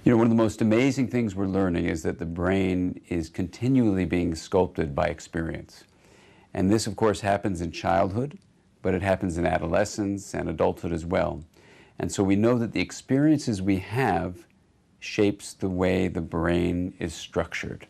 You know, one of the most amazing things we're learning is that the brain is continually being sculpted by experience. And this, of course, happens in childhood, but it happens in adolescence and adulthood as well. And so we know that the experiences we have shapes the way the brain is structured.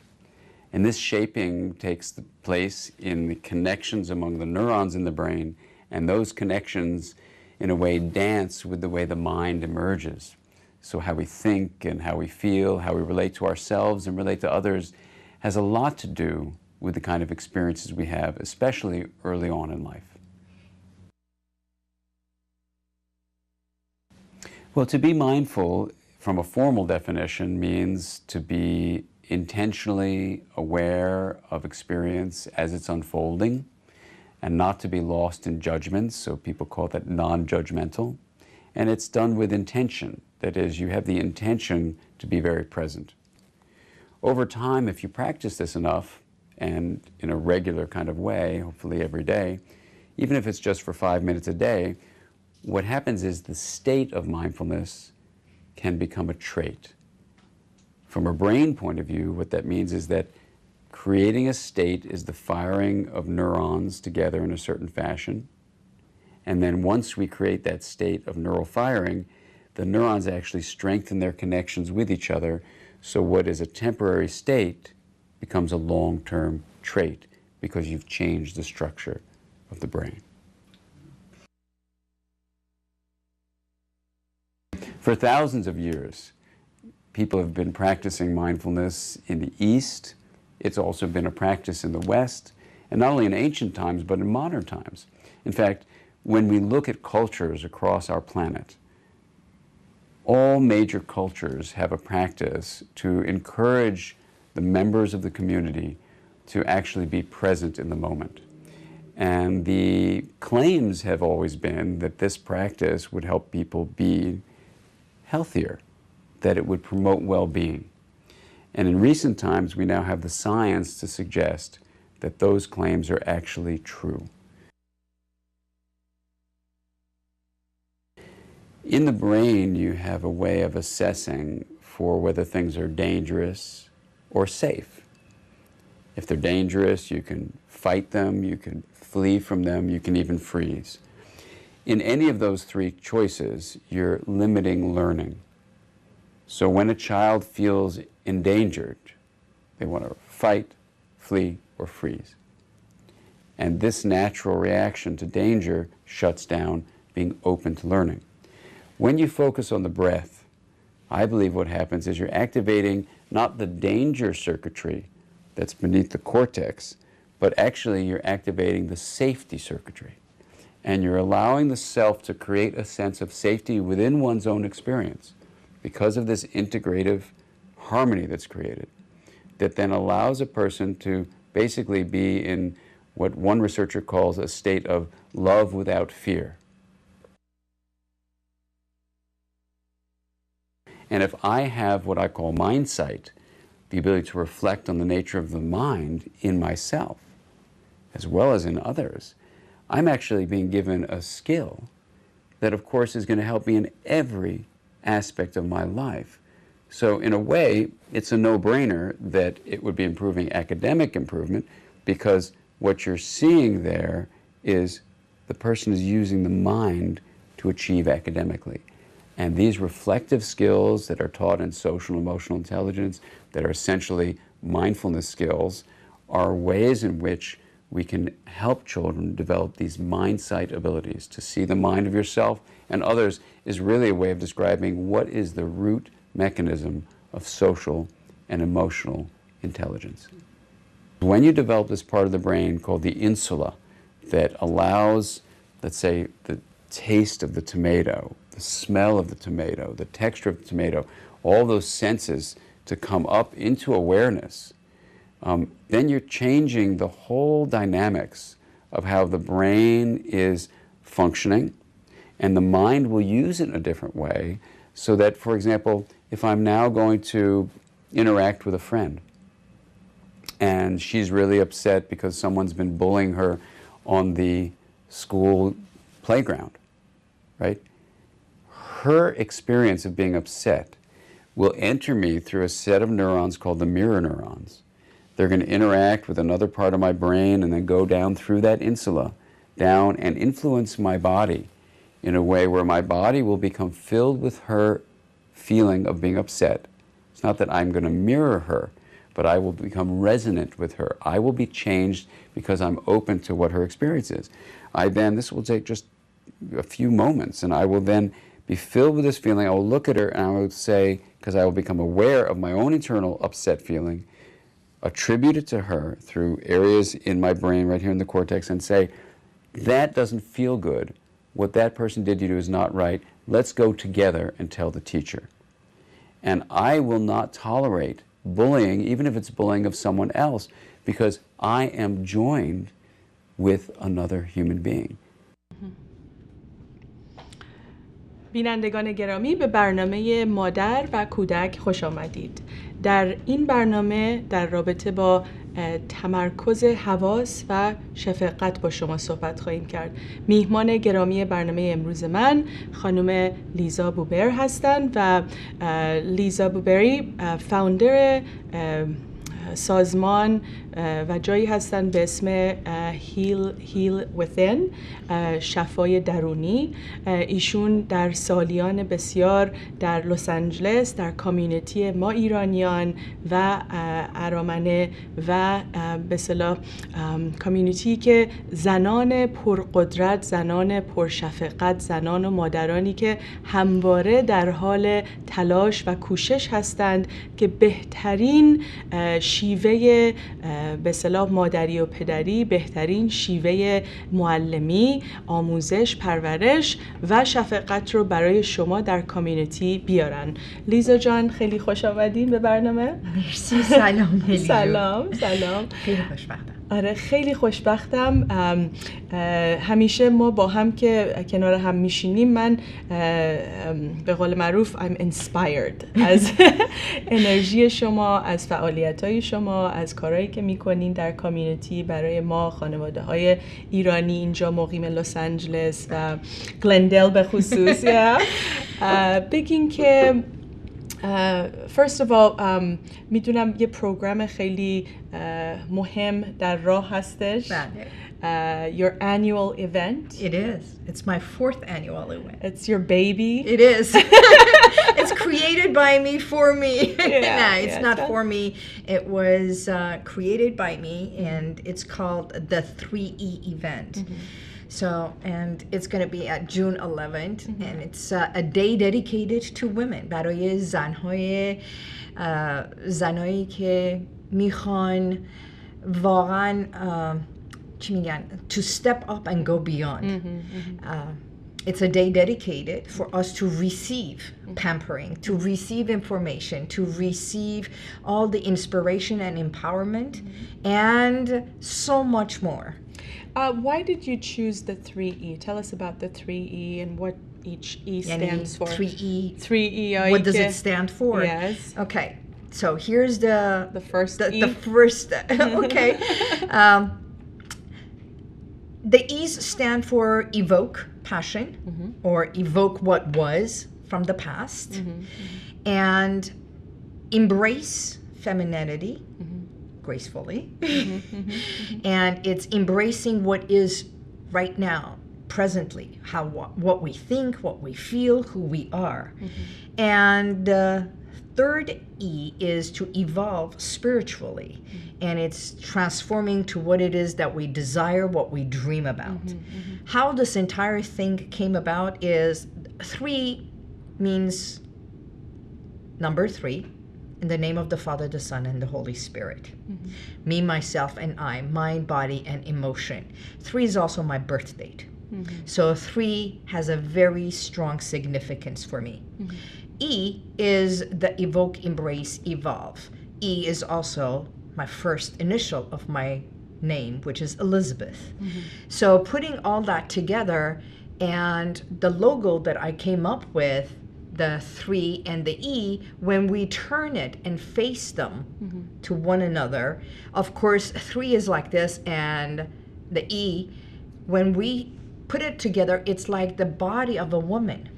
And this shaping takes place in the connections among the neurons in the brain, and those connections, in a way, dance with the way the mind emerges. So how we think and how we feel, how we relate to ourselves and relate to others has a lot to do with the kind of experiences we have, especially early on in life. Well, to be mindful, from a formal definition, means to be intentionally aware of experience as it's unfolding and not to be lost in judgments, so people call that non-judgmental. And it's done with intention. That is, you have the intention to be very present. Over time, if you practice this enough, and in a regular kind of way, hopefully every day, even if it's just for 5 minutes a day, what happens is the state of mindfulness can become a trait. From a brain point of view, what that means is that creating a state is the firing of neurons together in a certain fashion. And then once we create that state of neural firing, the neurons actually strengthen their connections with each other, so what is a temporary state becomes a long-term trait because you've changed the structure of the brain. For thousands of years, people have been practicing mindfulness in the East. It's also been a practice in the West, and not only in ancient times, but in modern times. In fact, when we look at cultures across our planet, all major cultures have a practice to encourage the members of the community to actually be present in the moment. And the claims have always been that this practice would help people be healthier, that it would promote well-being. And in recent times, we now have the science to suggest that those claims are actually true. In the brain, you have a way of assessing for whether things are dangerous or safe. If they're dangerous, you can fight them, you can flee from them, you can even freeze. In any of those three choices, you're limiting learning. So when a child feels endangered, they want to fight, flee, or freeze. And this natural reaction to danger shuts down being open to learning. When you focus on the breath, I believe what happens is you're activating not the danger circuitry that's beneath the cortex, but actually you're activating the safety circuitry. And you're allowing the self to create a sense of safety within one's own experience because of this integrative harmony that's created, that then allows a person to basically be in what one researcher calls a state of love without fear. And if I have what I call mind sight, the ability to reflect on the nature of the mind in myself, as well as in others, I'm actually being given a skill that, of course, is going to help me in every aspect of my life. So in a way, it's a no-brainer that it would be improving academic improvement, because what you're seeing there is the person is using the mind to achieve academically. And these reflective skills that are taught in social and emotional intelligence, that are essentially mindfulness skills, are ways in which we can help children develop these mind sight abilities. To see the mind of yourself and others is really a way of describing what is the root mechanism of social and emotional intelligence. When you develop this part of the brain called the insula that allows, let's say, the taste of the tomato, the smell of the tomato, the texture of the tomato, all those senses to come up into awareness, then you're changing the whole dynamics of how the brain is functioning, and the mind will use it in a different way, so that, for example, if I'm now going to interact with a friend, and she's really upset because someone's been bullying her on the school playground, right? Her experience of being upset will enter me through a set of neurons called the mirror neurons. They're going to interact with another part of my brain and then go down through that insula, down and influence my body in a way where my body will become filled with her feeling of being upset. It's not that I'm going to mirror her, but I will become resonant with her. I will be changed because I'm open to what her experience is. This will take just a few moments, and I will then be filled with this feeling. I will look at her and I will say, because I will become aware of my own internal upset feeling, attribute it to her through areas in my brain right here in the cortex and say, that doesn't feel good. What that person did to you is not right. Let's go together and tell the teacher. And I will not tolerate bullying, even if it's bullying of someone else, because I am joined with another human being. بینندگان گرامی، به برنامه مادر و کودک خوش آمدید. در این برنامه در رابطه با تمرکز حواس و شفقت با شما صحبت خواهیم کرد. میهمان گرامی برنامه امروز من خانم لیزا بوبر هستند و لیزا بوبری فاوندر سازمان و جایی هستن به اسم Heal Within، شفای درونی. ایشون در سالیان بسیار در لس آنجلس در کامیونیتی ما ایرانیان و ارامنه و به اصطلاح کامیونیتی که زنان پرقدرت، زنان پرشفقت، زنان و مادرانی که همواره در حال تلاش و کوشش هستند که بهترین شیوه به اصطلاح مادری و پدری، بهترین شیوه معلمی، آموزش، پرورش و شفقت رو برای شما در کامیونیتی بیارن. لیزا جان، خیلی خوش آمدین به برنامه. مرسی. سلام. سلام. خیلی خوشبختم. آره، خیلی خوشبختم. همیشه ما با هم که کنار هم میشینیم، من به قول معروف I'm inspired از انرژی شما، از فعالیت‌های شما، از کارهایی که میکنین در کامیونیتی برای ما خانواده های ایرانی اینجا مقیم لس آنجلس و گلندل به خصوص. بگین که first of all میدونم یه پروگرام خیلی مهم در راه هستش. Your annual event. It is. It's my 4th annual event. It's your baby. It is. It's created by me for me. It's not for me. It was created by me, and it's called the 3E event. So, and it's going to be at June 11th, and it's a day dedicated to women. برای زنایی که میخوان واقعا چی میگن to step up and go beyond. It's a day dedicated for us to receive pampering, to receive information, to receive all the inspiration and empowerment, and so much more. Why did you choose the 3E? Tell us about the 3E and what each E stands for. 3E. 3E. What does it stand for? Yes. Okay. So here's the first E. The first. Okay. The E's stand for evoke passion, or evoke what was from the past, and embrace femininity gracefully, and it's embracing what is right now, presently, what we think, what we feel, who we are. And the 3rd E is to evolve spiritually, and it's transforming to what it is that we desire, what we dream about. How this entire thing came about is 3 means number 3, in the name of the Father, the Son, and the Holy Spirit. Me, myself, and I, mind, body, and emotion. 3 is also my birth date. So 3 has a very strong significance for me. E is the evoke, embrace, evolve. E is also my first initial of my name, which is Elizabeth. So putting all that together, and the logo that I came up with, the 3 and the E, when we turn it and face them to one another, of course 3 is like this, and the E, when we put it together, it's like the body of a woman.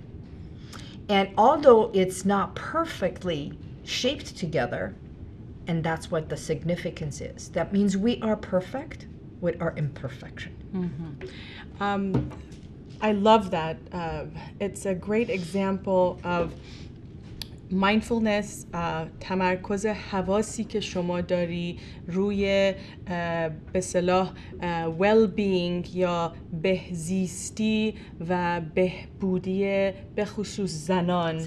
And although it's not perfectly shaped together, and that's what the significance is, that means we are perfect with our imperfection. I love that. It's a great example of mindfulness، تمرکز حواسی که شما داری روی به اصطلاح well-being یا بهزیستی و بهبودی به خصوص زنان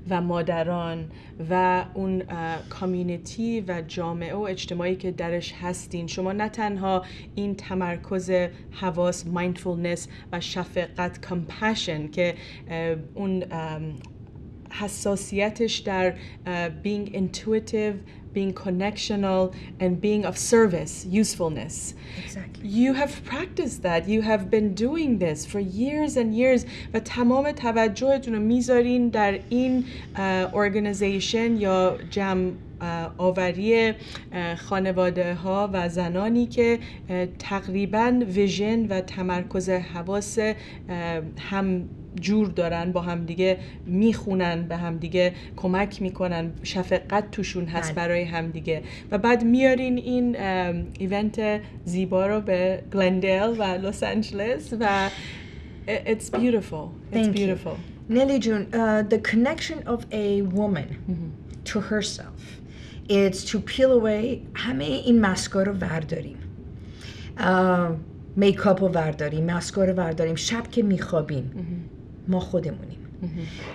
و مادران و اون کامیونیتی و جامعه و اجتماعی که درش هستین. شما نه تنها این تمرکز حواس، mindfulness و شفقت، compassion که اون حساسیتش در being intuitive, being connectional, and being of service, usefulness. Exactly. You have practiced that. You have been doing this for years and years و تمام توجهتون رو میذارین در این organization یا جمع آوری خانواده ها و زنانی که تقریباً ویژن و تمرکز حواس هم جور دارن، با هم دیگه میخونن، به هم دیگه کمک میکنن، شفقت توشون هست برای هم دیگه. و بعد میارین این ایونت زیبا رو به گلندیل و لس آنجلس و it's beautiful. It's beautiful. Nelly June, the connection of a woman to herself is to peel away همه این مسکا رو ورداریم، میکاپ رو ورداریم، مسکا رو ورداریم، شب که میخوابیم ما خودمونیم.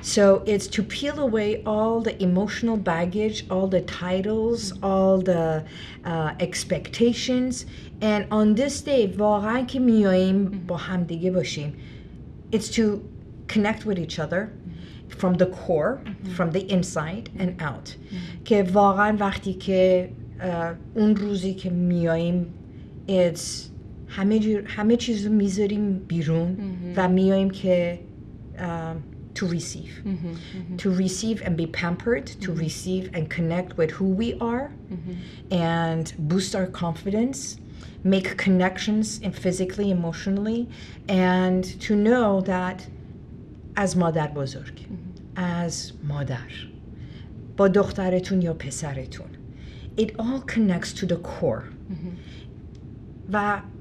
So it's to peel away all the emotional baggage, all the titles, all the expectations, and on this day واقعا که میاییم با هم دیگه باشیم, it's to connect with each other from the core, from the inside and out. که واقعا وقتی که اون روزی که میاییم it's همه چیز رو میذاریم بیرون و میاییم که to receive. To receive and be pampered, to receive and connect with who we are and boost our confidence, make connections in physically, emotionally, and to know that as مادر بزرگ, as مادر, با دخترتون یا پسرتون, it all connects to the core.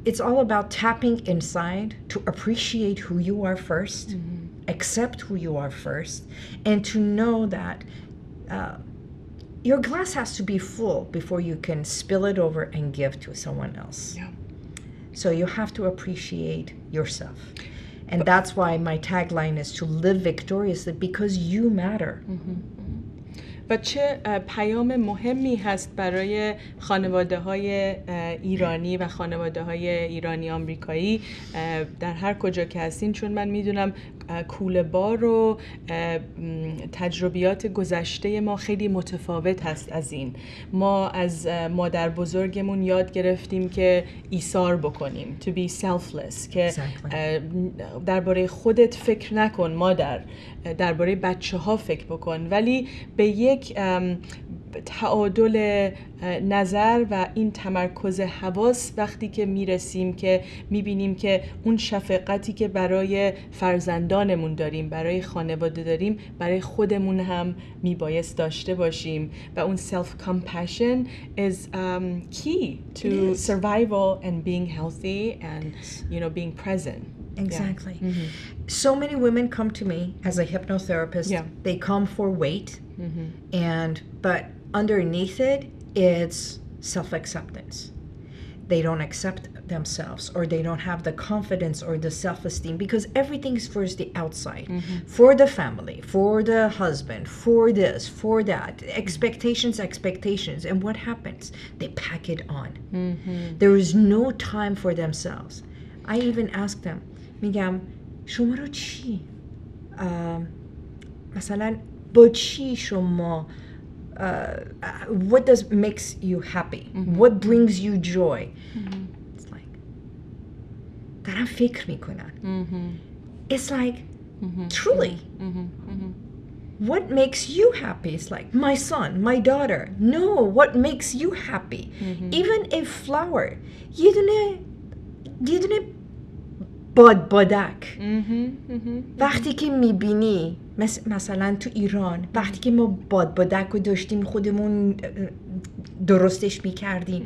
It's all about tapping inside to appreciate who you are first, accept who you are first, and to know that your glass has to be full before you can spill it over and give to someone else. Yeah. So you have to appreciate yourself. And that's why my tagline is to live victoriously because you matter. و چه پیام مهمی هست برای خانواده های ایرانی و خانواده های ایرانی آمریکایی در هر کجا که هستین، چون من میدونم کوله بار و تجربیات گذشته ما خیلی متفاوت هست از این. ما از مادر بزرگمون یاد گرفتیم که ایثار بکنیم، to be selfless، که درباره خودت فکر نکن مادر، درباره بچه ها فکر بکن، ولی به یک تعادل نظر و این تمرکز حواس وقتی که میرسیم که میبینیم که اون شفقتی که برای فرزندانمون داریم، برای خانواده داریم، برای خودمون هم میبایست داشته باشیم و اون self-compassion is key to survival and being healthy and being present. Exactly. Yeah. So many women come to me as a hypnotherapist. Yeah. They come for weight, but underneath it, it's self-acceptance. They don't accept themselves, or they don't have the confidence or the self-esteem, because everything is first the outside, for the family, for the husband, for this, for that, expectations, and what happens? They pack it on. There is no time for themselves. I even ask them, میگم شما رو چی؟ مثلا با چی شما what makes you happy? What brings you joy? It's like دارم فکر میکنن. It's like truly what makes you happy? It's like my son, my daughter. No, what makes you happy? Even a flower. یه دونه بادبادک. وقتی که میبینی مثلا تو ایران وقتی که ما بادبادک رو داشتیم خودمون درستش میکردیم،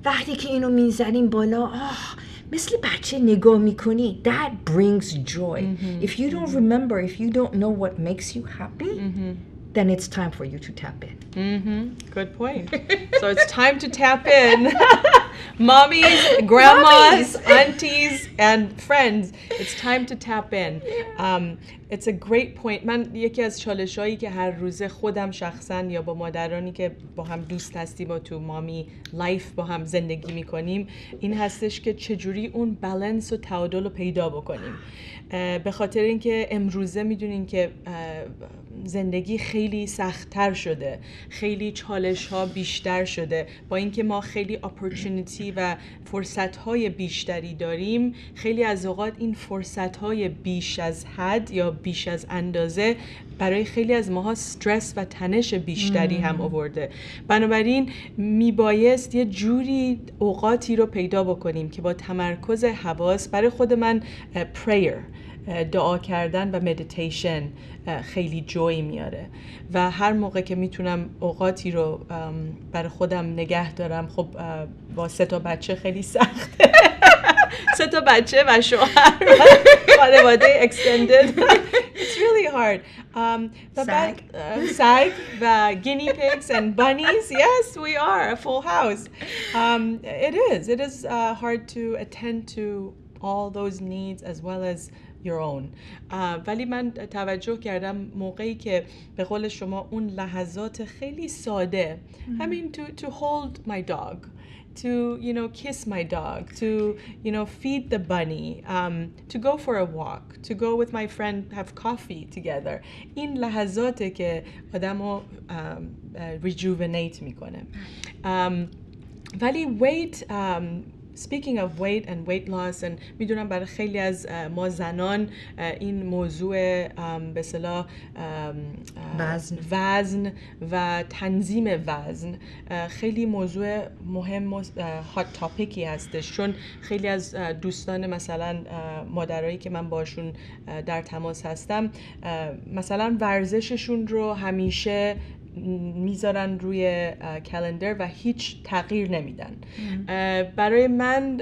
وقتی که اینو میزنیم بالا مثل بچه نگاه میکنی. That brings joy. If you don't remember, if you don't know what makes you happy, then it's time for you to tap in. Good point. So it's time to tap in. Mommies, grandmas, aunties, and friends, it's time to tap in. It's a great point. من یکی از چالش‌هایی که هر روزه خودم شخصاً یا با مادرانی که با هم دوست هستیم و تو مامی لایف با هم زندگی می‌کنیم این هستش که چجوری اون بالانس و تعادل رو پیدا بکنیم. به خاطر اینکه امروزه می‌دونین که زندگی خیلی سخت‌تر شده، خیلی چالش‌ها بیشتر شده. با اینکه ما خیلی اپورتونیتی و فرصت‌های بیشتری داریم، خیلی از اوقات این فرصت‌های بیش از حد یا بیش از اندازه برای خیلی از ماها استرس و تنش بیشتری هم آورده. بنابراین میبایست یه جوری اوقاتی رو پیدا بکنیم که با تمرکز حواس، برای خود من prayer، دعا کردن و مدیتیشن خیلی جوی میاره و هر موقع که میتونم اوقاتی رو برای خودم نگه دارم. خب با 3 بچه خیلی سخته. 3 بچه و شوهر و خانواده extended. It's really hard. Sag و guinea pigs and bunnies. Yes, we are a full house. It is hard to attend to all those needs as well as your own. ولی من توجه کردم موقعی که به قول شما اون لحظات خیلی ساده، همین to hold my dog, to kiss my dog, to feed the bunny, to go for a walk, to go with my friend have coffee together. این لحظاته که آدمو rejuvenate میکنه. ولی speaking of weight and weight loss، and میدونم برای خیلی از ما زنان این موضوع به اصطلاح وزن و تنظیم وزن خیلی موضوع مهم و هات تاپیکی هستش، چون خیلی از دوستان مثلا مادرایی که من باشون در تماس هستم مثلا ورزششون رو همیشه میذارن روی کلندر و هیچ تغییر نمیدن. برای من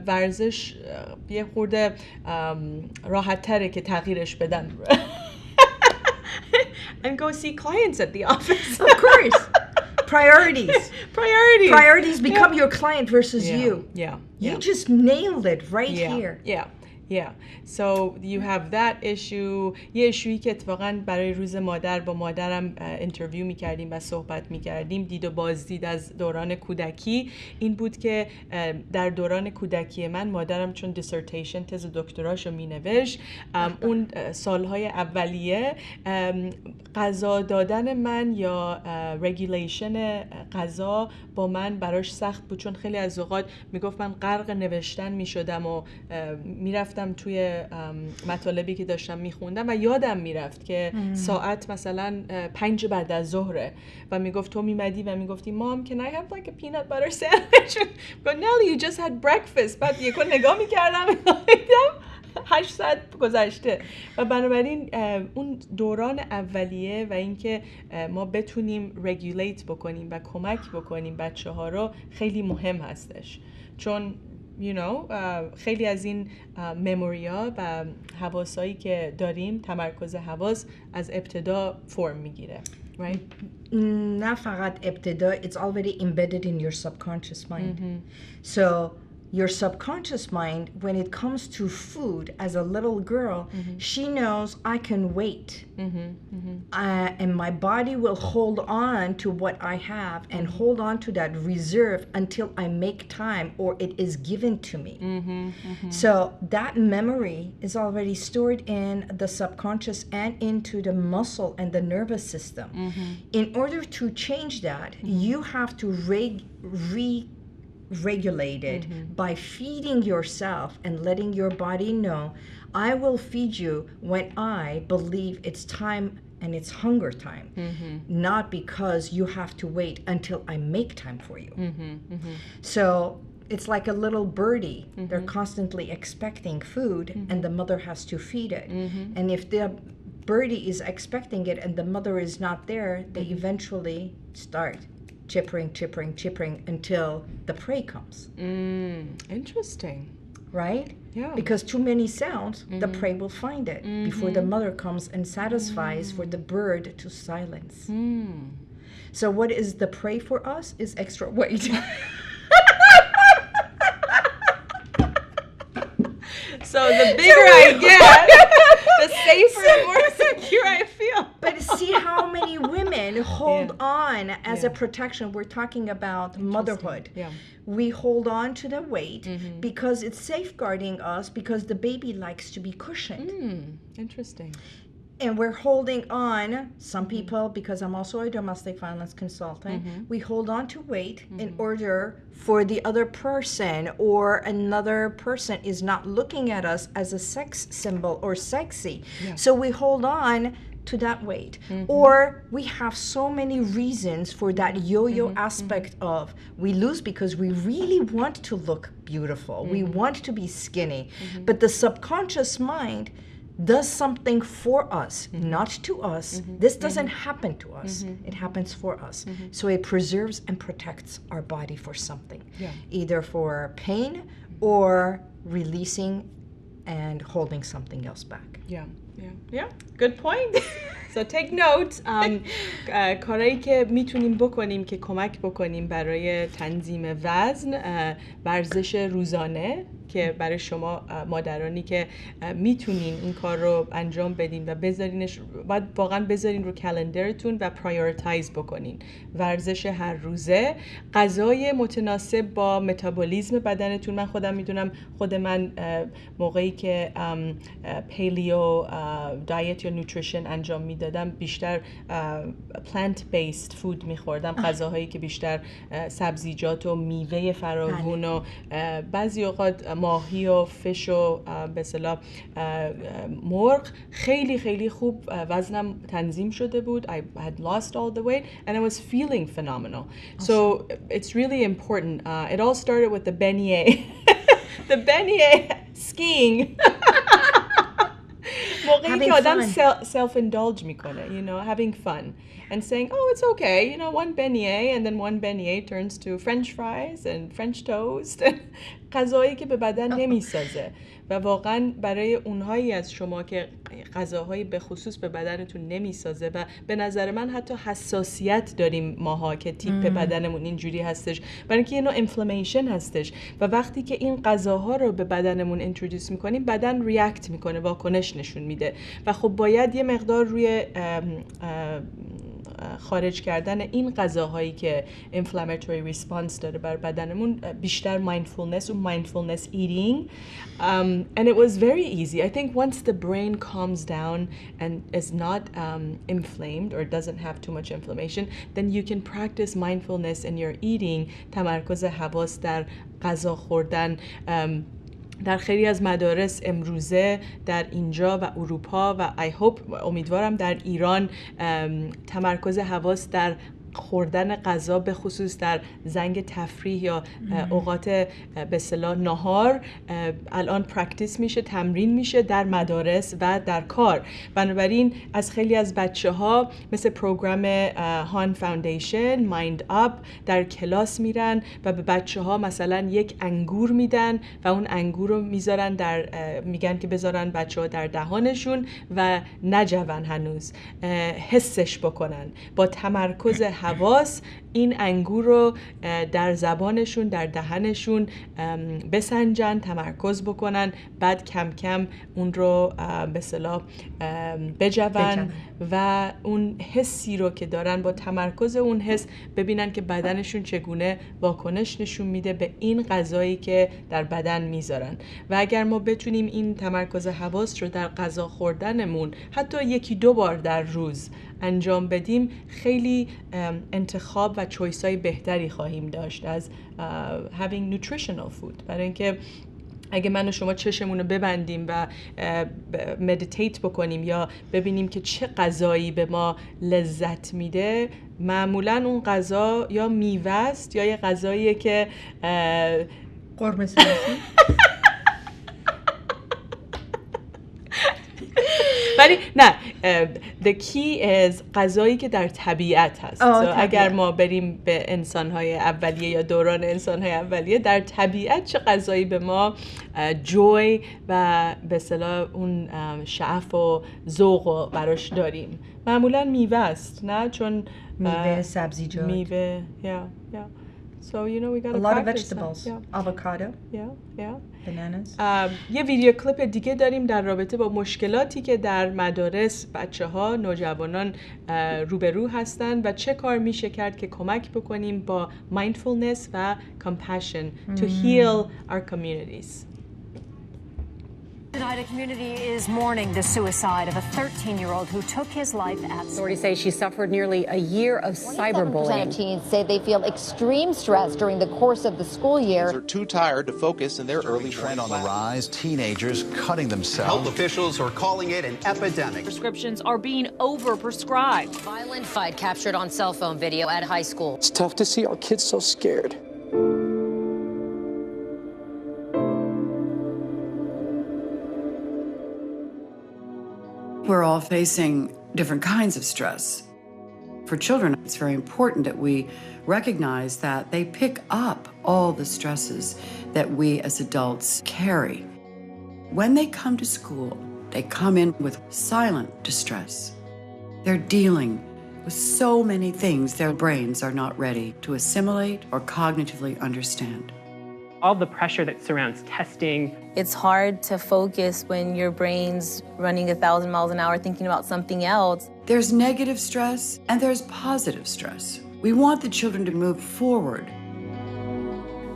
ورزش یه خورده راحت تره که تغییرش بدم. And go see clients at the office. Of course. Priorities become your client versus you. You just nailed it right here. Yeah. So you have that issue. یه ایشویی که اتفاقاً برای روز مادر با مادرم اینترویو می‌کردیم و صحبت می‌کردیم، دید و بازدید از دوران کودکی این بود که در دوران کودکی من مادرم چون دیسرتیشن تز دکتراشو مینوشت، اون سالهای اولیه غذا دادن من یا رگولیشن غذا با من براش سخت بود، چون خیلی از اوقات میگفت من غرق نوشتن میشدم و میرفتم توی مطالبی که داشتم میخوندم و یادم میرفت که ساعت مثلا 5 بعد از ظهره و میگفت تو میمدی و میگفتی مام can I have like a peanut butter sandwich? But Nelly you just had breakfast. بعد یکو نگاه میکردم 8 ساعت گذشته. و بنابراین اون دوران اولیه و اینکه ما بتونیم رگولیت بکنیم و کمک بکنیم بچه ها رو خیلی مهم هستش، چون خیلی از این مموریا و حواسایی که داریم، تمرکز حواس از ابتدا فرم میگیره. Right? نه فقط ابتدا, it's already embedded in your subconscious mind. So your subconscious mind, when it comes to food, as a little girl, she knows I can wait. And my body will hold on to what I have and hold on to that reserve until I make time or it is given to me. So that memory is already stored in the subconscious and into the muscle and the nervous system. In order to change that, you have to regulate it by feeding yourself and letting your body know I will feed you when I believe it's time and it's hunger time, not because you have to wait until I make time for you. So it's like a little birdie. They're constantly expecting food, and the mother has to feed it. And if the birdie is expecting it and the mother is not there, they eventually start chippering until the prey comes. Interesting. Right? Yeah. Because too many sounds, the prey will find it before the mother comes and satisfies for the bird to silence. So what is the prey for us is extra weight. So the bigger I get, the safer and more secure I feel. But see how many women hold on as a protection. We're talking about motherhood. Yeah. We hold on to the weight because it's safeguarding us, because the baby likes to be cushioned. Interesting. And we're holding on, some people, because I'm also a domestic violence consultant, we hold on to weight in order for the other person or another person is not looking at us as a sex symbol or sexy. So we hold on to that weight. Or we have so many reasons for that yo-yo aspect of we lose because we really want to look beautiful. We want to be skinny. But the subconscious mind does something for us, not to us. This doesn't happen to us. It happens for us. So it preserves and protects our body for something, either for pain or releasing and holding something else back. Yeah. Good point. So take note. کارهایی که میتونیم بکنیم که کمک بکنیم برای تنظیم وزن، ورزش روزانه که برای شما مادرانی که میتونین این کار رو انجام بدین و بذارینش، باید واقعا بذارین رو کلندرتون و پرایورتایز بکنین. ورزش هر روزه، غذای متناسب با متابولیسم بدنتون. من خودم میدونم، خود من موقعی که پلیو دایت یا نوتریشن انجام میدادم بیشتر پلانت بیسد فود میخوردم، غذاهایی که بیشتر سبزیجات و میوه فراوون و بعضی اوقات ماهی و فش و به اصطلاح مرغ. خیلی خیلی خوب وزنم تنظیم شده بود. I had lost all the weight and I was feeling phenomenal. So it's really important. It all started with the beignet. The beignet skiing. موقعی که آدم self-indulge میکنه, you know, having fun and saying, oh, it's okay, you know, one beignet and then one beignet turns to French fries and French toast. غذایی که به بدن نمیسازه. و واقعا برای اونهایی از شما که غذاهایی به خصوص به بدنتون نمیسازه و به نظر من حتی حساسیت داریم ماها که تیپ بدنمون اینجوری هستش، برای اینکه یه نوع اینفلامیشن هستش و وقتی که این غذاها رو به بدنمون اینترودیوس میکنیم بدن ریاکت میکنه، واکنش نشون میده و خب باید یه مقدار روی خارج کردن این غذاهایی که inflammatory response داره بر بدنمون بیشتر mindfulness و mindfulness eating. And it was very easy. I think once the brain calms down and is not inflamed or doesn't have too much inflammation, then you can practice mindfulness in your eating. تمرکز حواس در غذا خوردن. در خیلی از مدارس امروزه در اینجا و اروپا و امیدوارم در ایران تمرکز حواس در خوردن غذا به خصوص در زنگ تفریح یا اوقات به اصطلاح نهار الان پرکتیس میشه، تمرین میشه در مدارس و در کار. بنابراین از خیلی از بچه‌ها مثل پروگرام هان فاوندیشن، مایند اپ در کلاس میرن و به بچه‌ها مثلا یک انگور میدن و اون انگور رو میذارن میگن که بذارن بچه‌ها در دهانشون و نجون هنوز حسش بکنن، با تمرکز حواس این انگور رو در زبانشون در دهنشون بسنجن، تمرکز بکنن، بعد کم کم اون رو به اصطلاح بجون و اون حسی رو که دارن با تمرکز اون حس ببینن که بدنشون چگونه واکنش نشون میده به این غذایی که در بدن میذارن. و اگر ما بتونیم این تمرکز حواس رو در غذا خوردنمون حتی یکی دو بار در روز انجام بدیم خیلی انتخاب و چویس های بهتری خواهیم داشت از having nutritional food. برای اینکه اگه من و شما چشمون رو ببندیم و مدیتیت بکنیم یا ببینیم که چه غذایی به ما لذت میده، معمولاً اون غذا یا میوه است یا یه غذاییه که قرمه سبزی. ولی نه the key is غذایی که در طبیعت هست. اگر ما بریم به انسان‌های اولیه یا دوران انسان‌های اولیه، در طبیعت چه غذایی به ما جوی و به اصطلاح اون شعف و ذوق رو براش داریم؟ معمولاً میوه است، نه؟ چون میوه، سبزیجات. میوه، yeah. So we got a lot of vegetables. Avocado. Yeah. Bananas. یه ویدیو کلیپ دیگه داریم در رابطه با مشکلاتی که در مدارس بچه‌ها، نوجوانان روبرو هستن و چه کار میشه کرد که کمک بکنیم با mindfulness و compassion to heal our communities. Tonight, a community is mourning the suicide of a 13-year-old who took his life at school. Authorities say she suffered nearly a year of cyberbullying. 27% of teens say they feel extreme stress during the course of the school year. They're too tired to focus in their early trend on the rise, teenagers cutting themselves. Health officials are calling it an epidemic. Prescriptions are being overprescribed. Violent fight captured on cell phone video at high school. It's tough to see our kids so scared. We're all facing different kinds of stress. For children, it's very important that we recognize that they pick up all the stresses that we as adults carry. When they come to school, they come in with silent distress. They're dealing with so many things their brains are not ready to assimilate or cognitively understand. All the pressure that surrounds testing. It's hard to focus when your brain's running 1,000 miles an hour thinking about something else. There's negative stress and there's positive stress. We want the children to move forward.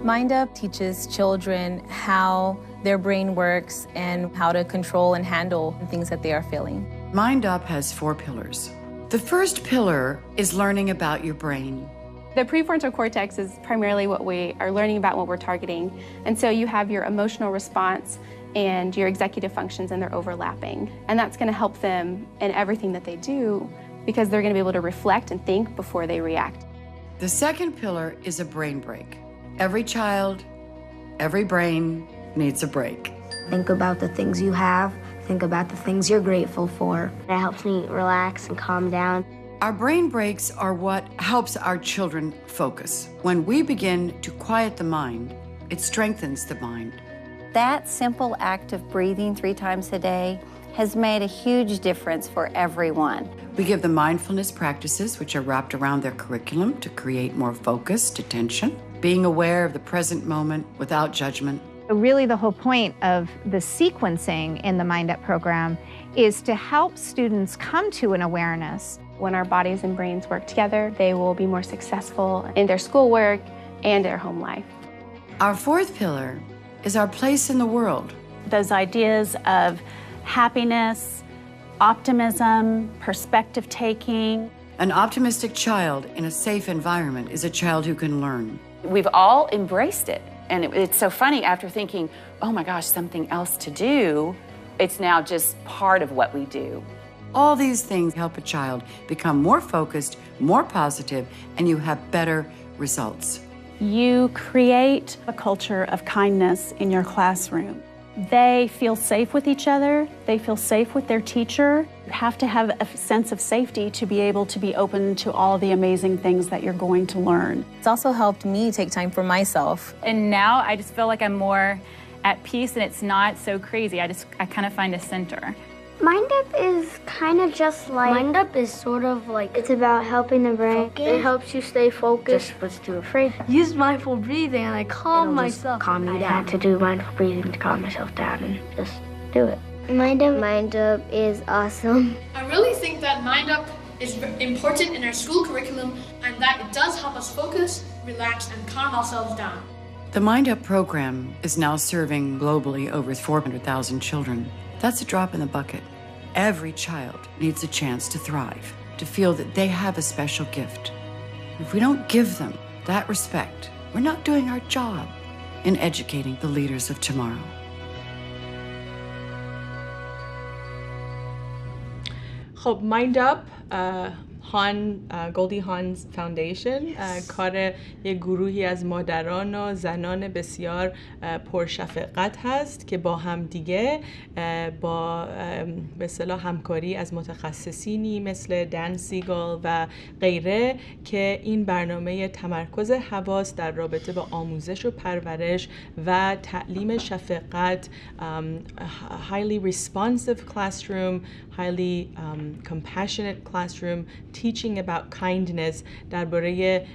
Mind Up teaches children how their brain works and how to control and handle things that they are feeling. Mind Up has 4 pillars. The first pillar is learning about your brain. The prefrontal cortex is primarily what we are learning about, what we're targeting. And so you have your emotional response and your executive functions, and they're overlapping. And that's going to help them in everything that they do because they're going to be able to reflect and think before they react. The second pillar is a brain break. Every child, every brain needs a break. Think about the things you have. Think about the things you're grateful for. It helps me relax and calm down. Our brain breaks are what helps our children focus. When we begin to quiet the mind, it strengthens the mind. That simple act of breathing 3 times a day has made a huge difference for everyone. We give them mindfulness practices which are wrapped around their curriculum to create more focused attention, being aware of the present moment without judgment. Really, the whole point of the sequencing in the Mind Up program is to help students come to an awareness. When our bodies and brains work together, they will be more successful in their schoolwork and their home life. Our 4th pillar is our place in the world. Those ideas of happiness, optimism, perspective taking. An optimistic child in a safe environment is a child who can learn. We've all embraced it. And it's so funny, after thinking, oh my gosh, something else to do, it's now just part of what we do. All these things help a child become more focused, more positive, and you have better results. You create a culture of kindness in your classroom. They feel safe with each other. They feel safe with their teacher. You have to have a sense of safety to be able to be open to all the amazing things that you're going to learn. It's also helped me take time for myself. And now I just feel like I'm more at peace and it's not so crazy. I kind of find a center. Mind Up is kind of just like... Mind Up is sort of like... It's about helping the brain. Focus. It helps you stay focused. Just was too afraid. Use mindful breathing and I calm myself. Calm you down. I had to do mindful breathing to calm myself down and just do it. Mind Up is awesome. I really think that Mind Up is important in our school curriculum and that it does help us focus, relax, and calm ourselves down. The Mind Up program is now serving globally over 400,000 children. That's a drop in the bucket. Every child needs a chance to thrive, to feel that they have a special gift. If we don't give them that respect, we're not doing our job in educating the leaders of tomorrow. خب Mind Up گولدی هانز فاوندیشن کار یک گروهی از مادران و زنان بسیار پرشفقت هست که با هم دیگه با به اصطلاح همکاری از متخصصینی مثل دن سیگال و غیره که این برنامه تمرکز حواس در رابطه با آموزش و پرورش و تعلیم شفقت highly responsive classroom, highly compassionate classroom, teaching about kindness درباره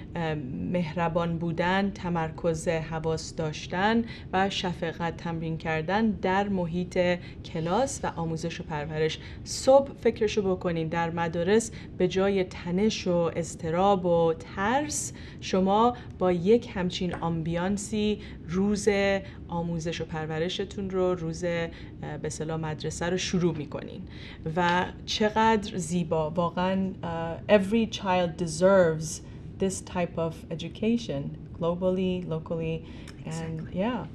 مهربان بودن، تمرکز حواس داشتن و شفقت تمرین کردن در محیط کلاس و آموزش و پرورش. صبح فکرشو بکنین در مدارس به جای تنش و اضطراب و ترس شما با یک همچین آمبیانسی روز آموزش و پرورشتون رو، روز به اصطلاح مدرسه رو شروع میکنین و چقدر زیبا واقعا. Every child deserves this type of education globally, locally, and yeah.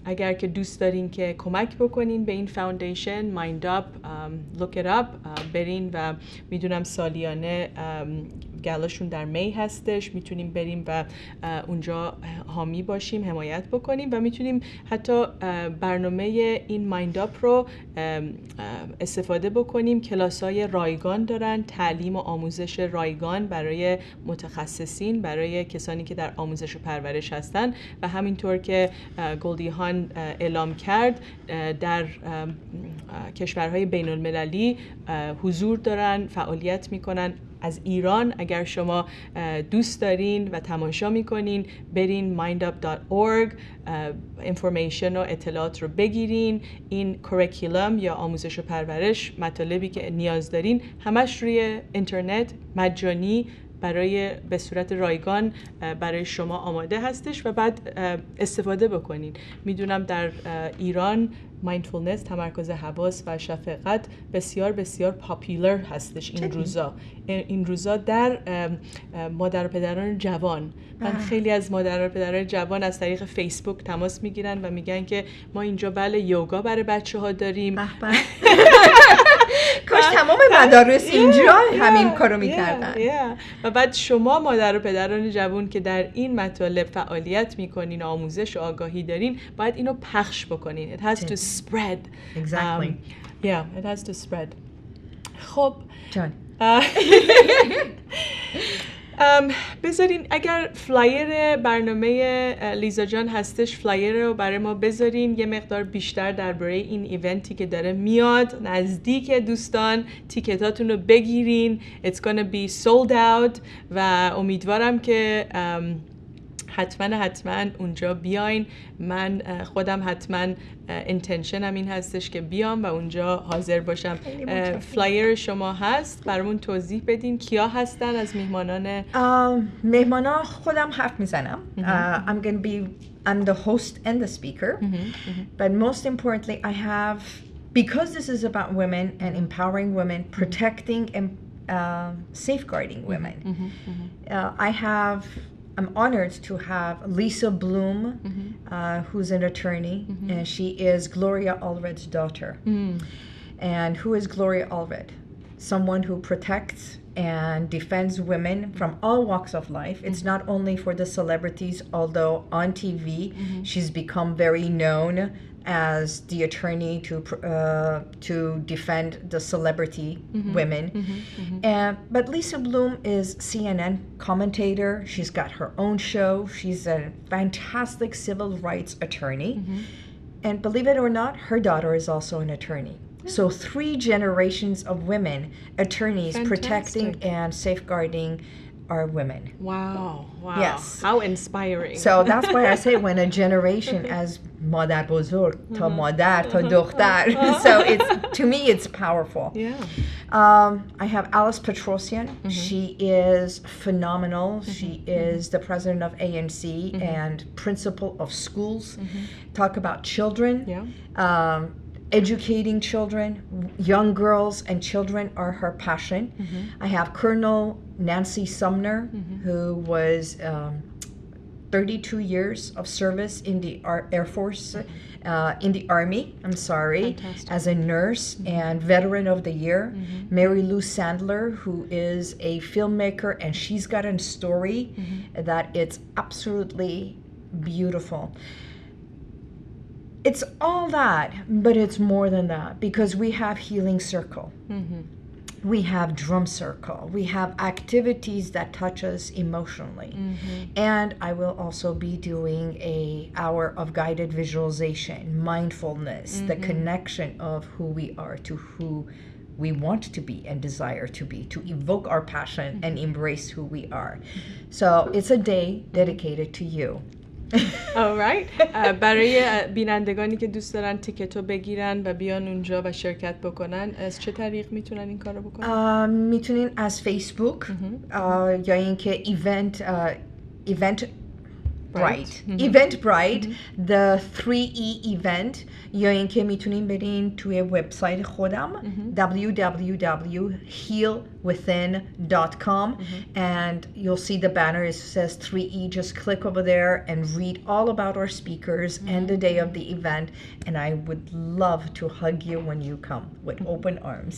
اگر که دوست دارین که کمک بکنین به این فاوندیشن مایند اپ، look it up، برین و میدونم سالیانه گلاشون در می هستش، میتونیم بریم و اونجا حامی باشیم، حمایت بکنیم و میتونیم حتی برنامه این مایند اپ رو استفاده بکنیم. کلاس‌های رایگان دارن، تعلیم و آموزش رایگان برای متخصصین، برای کسانی که در آموزش و پرورش هستن و همینطور که گولدی هان اعلام کرد در کشورهای بین المللی حضور دارن، فعالیت میکنن. از ایران اگر شما دوست دارین و تماشا میکنین برین mindup.org، اینفورمیشن و اطلاعات رو بگیرین. این کوریکولوم یا آموزش و پرورش، مطالبی که نیاز دارین همش روی اینترنت مجانی برای به صورت رایگان برای شما آماده هستش و بعد استفاده بکنین. میدونم در ایران مایندفولنس، تمرکز حواس و شفقت بسیار بسیار پاپولر هستش این روزا در مادر و پدران جوان. من خیلی از مادر و پدران جوان از طریق فیسبوک تماس میگیرن و میگن که ما اینجا بله یوگا برای بچه‌ها داریم. کاش تمام مدارس اینجا همین کارو میکردن. و بعد شما مادر و پدران جوان که در این مطالب فعالیت میکنین، آموزش و آگاهی دارین، باید اینو پخش بکنین. It has to spread. Exactly. Yeah, it has to spread. خب جان بذارین اگر فلایر برنامه لیزا جان هستش، فلایر رو برای ما بذارین یه مقدار بیشتر درباره این ایونتی که داره میاد نزدیک. دوستان تیکتاتون رو بگیرین. It's gonna be sold out و امیدوارم که حتما اونجا بیاین. من خودم حتما اینتنشنم این هستش که بیام و اونجا حاضر باشم. فلایر شما هست، برامون توضیح بدین کیا هستن از میهمانان؟ مهمانا خودم حرف میزنم. I'm the host and the speaker, but most importantly I have, because this is about women and empowering women, protecting and safeguarding women. I'm honored to have Lisa Bloom, who's an attorney, and she is Gloria Allred's daughter. And who is Gloria Allred? Someone who protects and defends women from all walks of life. It's not only for the celebrities, although on TV she's become very known as the attorney to defend the celebrity women. But Lisa Bloom is CNN commentator. She's got her own show. She's a fantastic civil rights attorney. And believe it or not, her daughter is also an attorney. So 3 generations of women, attorneys, protecting and safeguarding are women. Wow. Yes. How inspiring. So that's why I say when a generation as مادر بزرگ تا مادر تا دختر. So to me it's powerful. I have Alice Petrosian. She is phenomenal. She is the president of ANC and principal of schools. Talk about children. Educating children, young girls and children are her passion. I have Colonel Nancy Sumner, who was 32 years of service in the Air Force, in the Army, Fantastic. as a nurse and Veteran of the Year. Mary Lou Sandler, who is a filmmaker, and she's got a story that it's absolutely beautiful. It's all that, but it's more than that, because we have Healing Circle. We have Drum Circle. We have activities that touch us emotionally. And I will also be doing an hour of guided visualization, mindfulness, the connection of who we are to who we want to be and desire to be, to evoke our passion and embrace who we are. So it's a day dedicated to you. Alright. برای بینندگانی که دوست دارن تیکتو بگیرن و بیان اونجا و شرکت بکنن، از چه طریق میتونن این کارو بکنن؟ میتونین از فیسبوک یا اینکه Eventbrite, the 3E event, یا اینکه میتونین برین توی وبسایت خودم www.healwithin.com and you'll see the banner. It says 3E. Just click over there and read all about our speakers and the day of the event, and I would love to hug you when you come with open arms.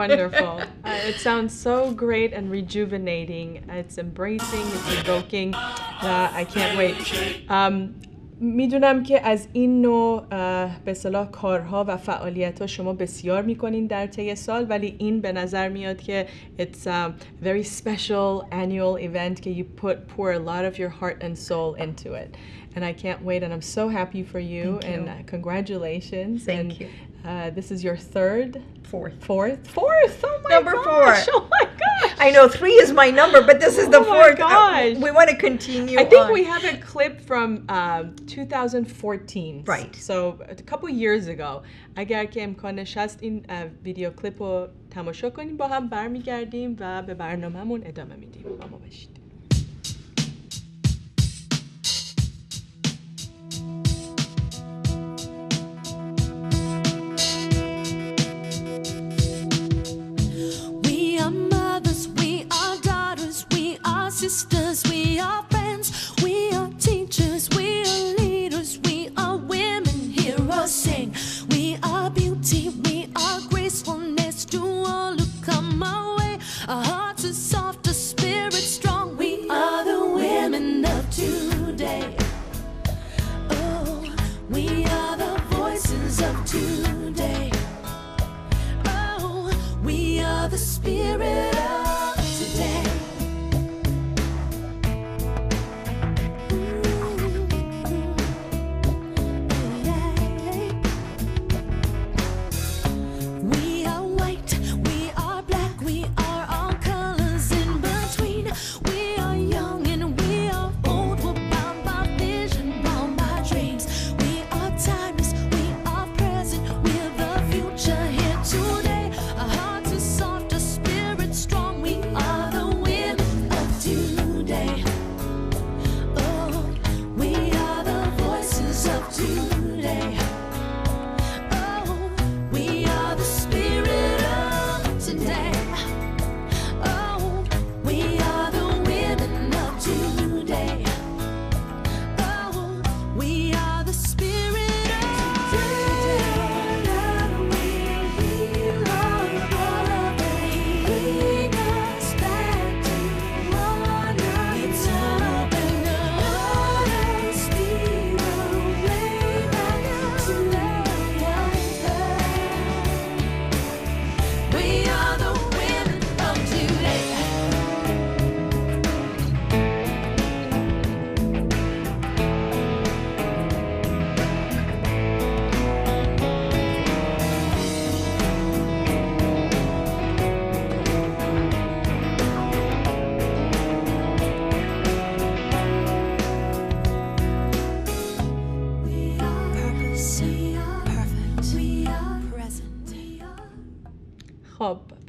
Wonderful. It sounds so great and rejuvenating. It's embracing, it's evoking. I can't wait. میدونم که از این نوع به اصطلاح کارها و فعالیت‌ها شما بسیار میکنین در طی سال، ولی این به نظر میاد که it's a very special annual event که you pour a lot of your heart and soul into it. And I can't wait, and I'm so happy for you. And congratulations. Thank you. This is your fourth. Oh my Number gosh. 4. Oh my gosh. I know 3 is my number, but this is the 4th. Gosh. We want to continue. I think we have a clip from 2014. Right. So a couple years ago. اگر که امکانش هست این ویدیو کلیپ رو تماشا کنیم، با هم برمیگردیم و به برنامه‌مون ادامه میدیم. با ما باشید. Sisters, we are friends, we are teachers, we are leaders, we are women, heroes sing. We are beauty, we are gracefulness to all who come our way. Our hearts are soft, our spirits strong. We are the women of today. Oh, we are the voices of today. Oh, we are the spirit of today.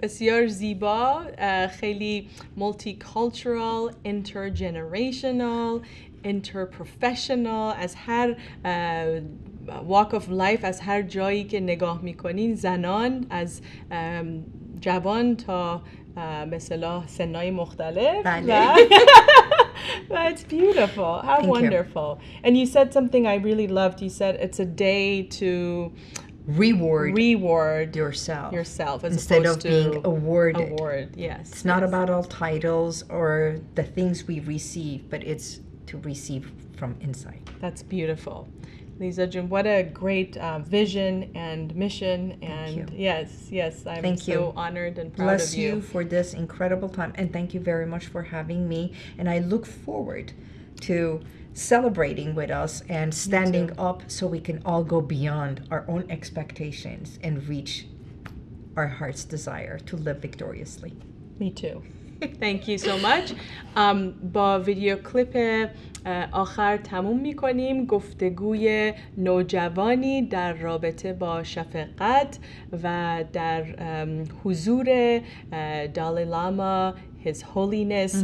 بسیار زیبا، خیلی multicultural, intergenerational, interprofessional، از هر walk of life، از هر جایی که نگاه میکنین، زنان از جوان تا به اصطلاح سنای مختلف That's beautiful. How Thank you. wonderful. And you said something I really loved. You said it's a day to reward yourself as instead opposed of being to awarded. Yes. It's not about all titles or the things we receive, but it's to receive from inside. That's beautiful. Liza June, what a great vision and mission. And yes, I'm so honored and proud Bless of you. you for this incredible time. And thank you very much for having me. And I look forward to celebrating with us and standing up so we can all go beyond our own expectations and reach our heart's desire to live victoriously. Me too. Thank you so much. با ویدیو کلیپ آخر تموم میکنیم گفتگوی نوجوانی در رابطه با شفقت و در حضور دالی لاما His Holiness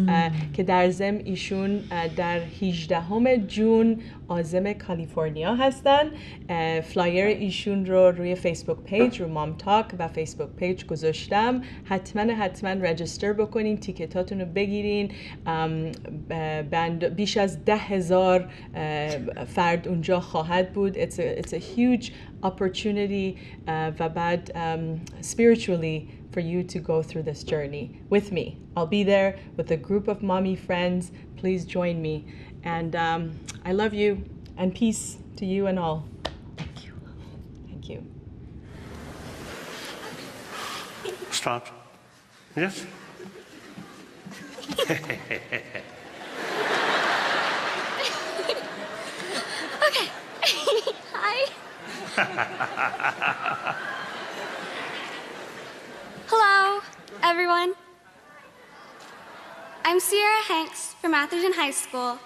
که در ضمن ایشون در 18 جون عازم کالیفرنیا هستن. فلایر ایشون رو روی فیسبوک پیج رو مامتاک و فیسبوک پیج گذاشتم. حتما رجیستر بکنین، تیکتاتون رو بگیرین. بیش از 10,000 فرد اونجا خواهد بود. It's a huge opportunity و بعد spiritually for you to go through this journey with me. I'll be there with a group of mommy friends. Please join me. And I love you, and peace to you and all. Thank you. Thank you. Start. Yes? Okay. Hi. Hello, everyone. I'm Sierra Hanks from Atherton High School,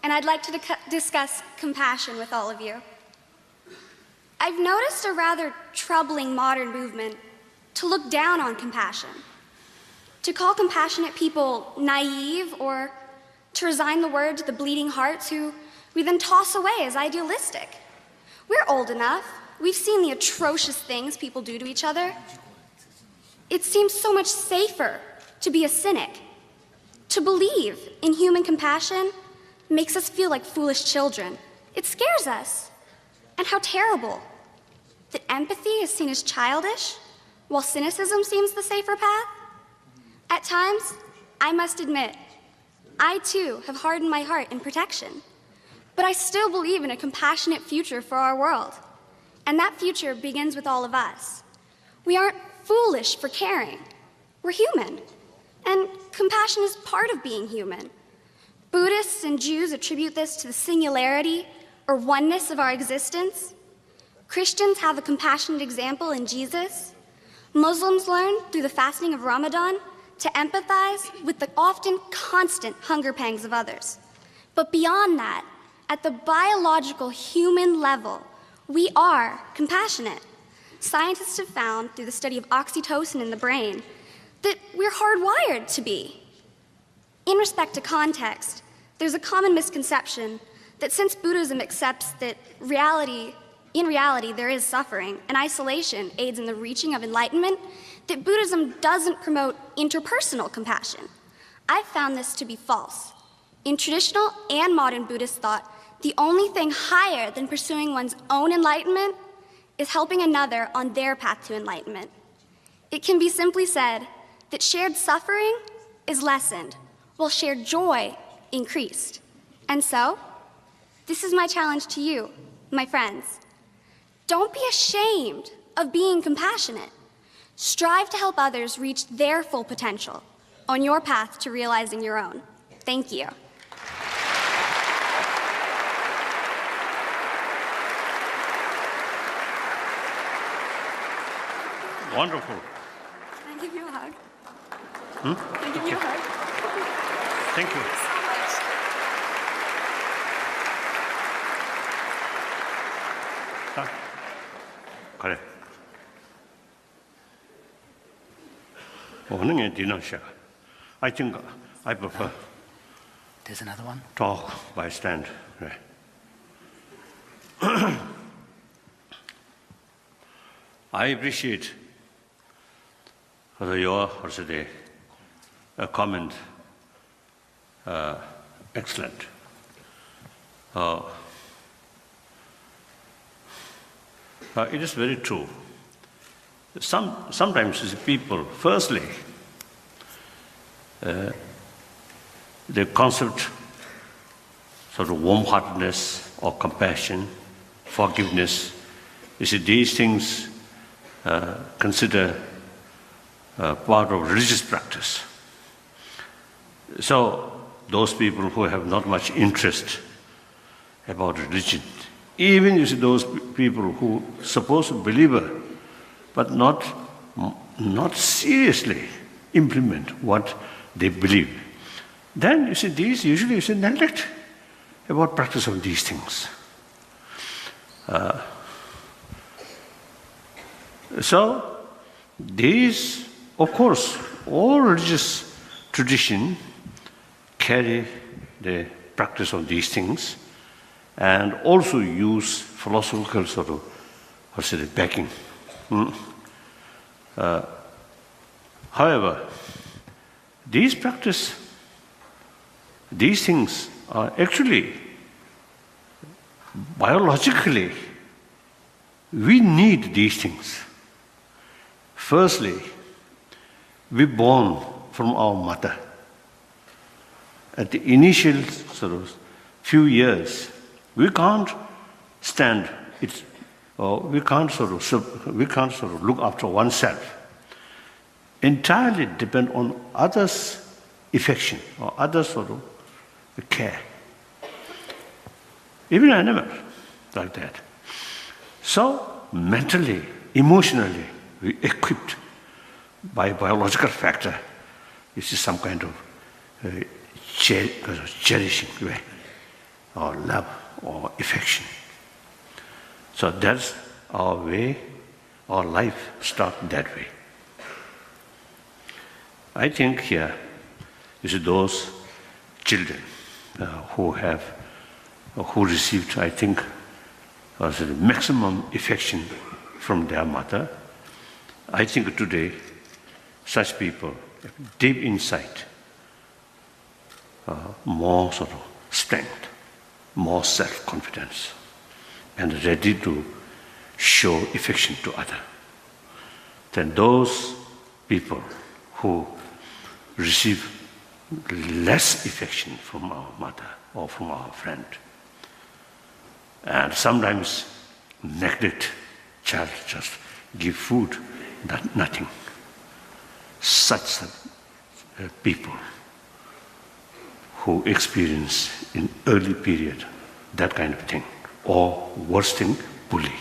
and I'd like to discuss compassion with all of you. I've noticed a rather troubling modern movement to look down on compassion, to call compassionate people naive, or to resign the word to the bleeding hearts who we then toss away as idealistic. We're old enough. We've seen the atrocious things people do to each other. It seems so much safer to be a cynic. To believe in human compassion makes us feel like foolish children. It scares us. And how terrible that empathy is seen as childish, while cynicism seems the safer path. At times, I must admit, I too have hardened my heart in protection. But I still believe in a compassionate future for our world. And that future begins with all of us. We aren't foolish for caring. We're human. And compassion is part of being human. Buddhists and Jews attribute this to the singularity or oneness of our existence. Christians have a compassionate example in Jesus. Muslims learn through the fasting of Ramadan to empathize with the often constant hunger pangs of others. But beyond that, at the biological human level, we are compassionate. Scientists have found through the study of oxytocin in the brain that we're hardwired to be. In respect to context, there's a common misconception that since Buddhism accepts that in reality there is suffering and isolation aids in the reaching of enlightenment, that Buddhism doesn't promote interpersonal compassion. I've found this to be false. In traditional and modern Buddhist thought, the only thing higher than pursuing one's own enlightenment is helping another on their path to enlightenment. It can be simply said that shared suffering is lessened, while shared joy increased. And so, this is my challenge to you, my friends. Don't be ashamed of being compassionate. Strive to help others reach their full potential on your path to realizing your own. Thank you. Wonderful. Can I give you a hug? Hmm? Can I give you a hug? Thank you. 그래. 오는 게 디너셔. I think I prefer. There's another one. Talk by stand. Right. I appreciate your also the comment excellent. It is very true. Sometimes the people, firstly, the concept sort of warm-heartedness or compassion, forgiveness, you see, these things consider part of religious practice. So those people who have not much interest about religion, even you see those people who supposed to believer, but not seriously implement what they believe, then you see these usually you see neglect about practice of these things. So these, of course, all religious tradition carry the practice of these things and also use philosophical sort of, backing. However, these things are actually, biologically, we need these things. Firstly, we're born from our mother. At the initial sort of few years, we can't stand it, or we can't sort of look after oneself. Entirely depend on others' affection or others' sort of care. Even animals like that. So mentally, emotionally, we equipped by biological factor. This is some kind of cherishing way, or love, or affection. So that's our way, our life starts that way. I think here, you see those children who received, I think, the maximum affection from their mother. I think today, such people, deep inside, more sort of strength, more self-confidence, and ready to show affection to others than those people who receive less affection from our mother or from our friend. And sometimes neglect child, just give food, nothing. Such people who experience in early period that kind of thing, or worse thing, bully,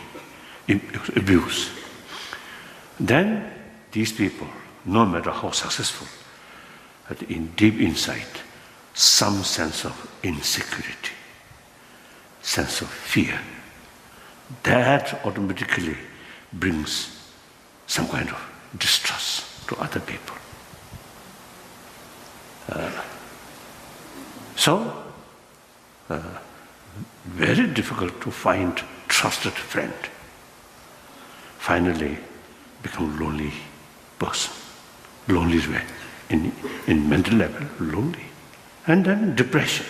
abuse. Then these people, no matter how successful, in deep inside, some sense of insecurity, sense of fear. That automatically brings some kind of distrust to other people. Very difficult to find trusted friend. Finally, become lonely person, lonely way, in mental level, lonely. And then depression.